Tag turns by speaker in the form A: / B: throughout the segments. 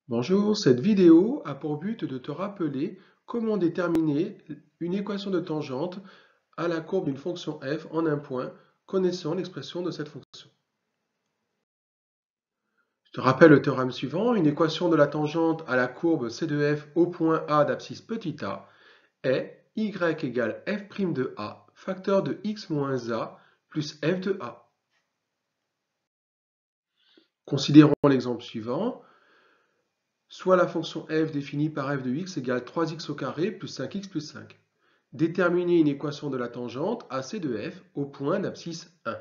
A: Bonjour, cette vidéo a pour but de te rappeler comment déterminer une équation de tangente à la courbe d'une fonction f en un point, connaissant l'expression de cette fonction. Je te rappelle le théorème suivant, une équation de la tangente à la courbe c de f au point A d'abscisse petit a est y égale f' de a, facteur de x moins a plus f de a. Considérons l'exemple suivant. Soit la fonction f définie par f de x égale 3x au carré plus 5x plus 5. Déterminer une équation de la tangente AC de f au point d'abscisse 1.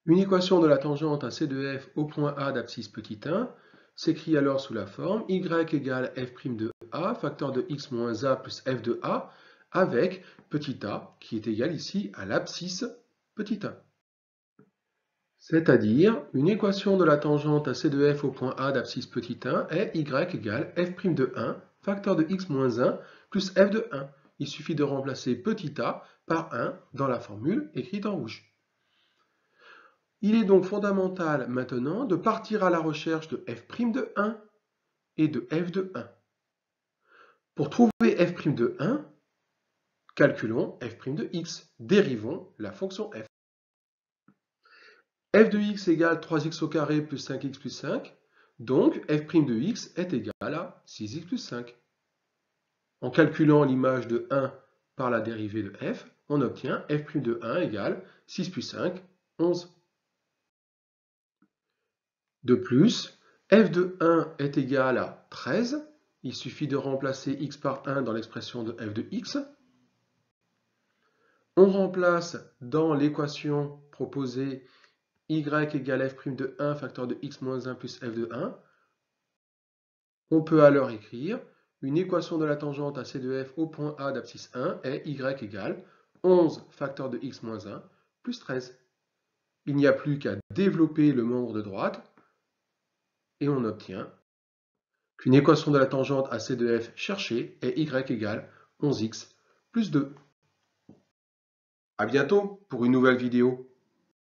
A: Une équation de la tangente AC de f au point A d'abscisse petit 1 s'écrit alors sous la forme y égale f' de a, facteur de x moins a plus f de a, avec petit a qui est égal ici à l'abscisse petit 1. C'est-à-dire, une équation de la tangente AC de f au point A d'abscisse petit 1 est y égale f' de 1, facteur de x moins 1, plus f de 1. Il suffit de remplacer petit a par 1 dans la formule écrite en rouge. Il est donc fondamental maintenant de partir à la recherche de f' de 1 et de f de 1. Pour trouver f' de 1, calculons f' de x. Dérivons la fonction f. F de x égale 3x au carré plus 5x plus 5. Donc, f' de x est égal à 6x plus 5. En calculant l'image de 1 par la dérivée de f, on obtient f' de 1 égale 6 plus 5, 11. De plus, f de 1 est égal à 13. Il suffit de remplacer x par 1 dans l'expression de f de x. On remplace dans l'équation proposée y égale f' de 1 facteur de x moins 1 plus f de 1. On peut alors écrire une équation de la tangente à c de f au point A d'abscisse 1 est y égale 11 facteur de x moins 1 plus 13. Il n'y a plus qu'à développer le membre de droite et on obtient qu'une équation de la tangente à c de f cherchée est y égale 11x plus 2. À bientôt pour une nouvelle vidéo.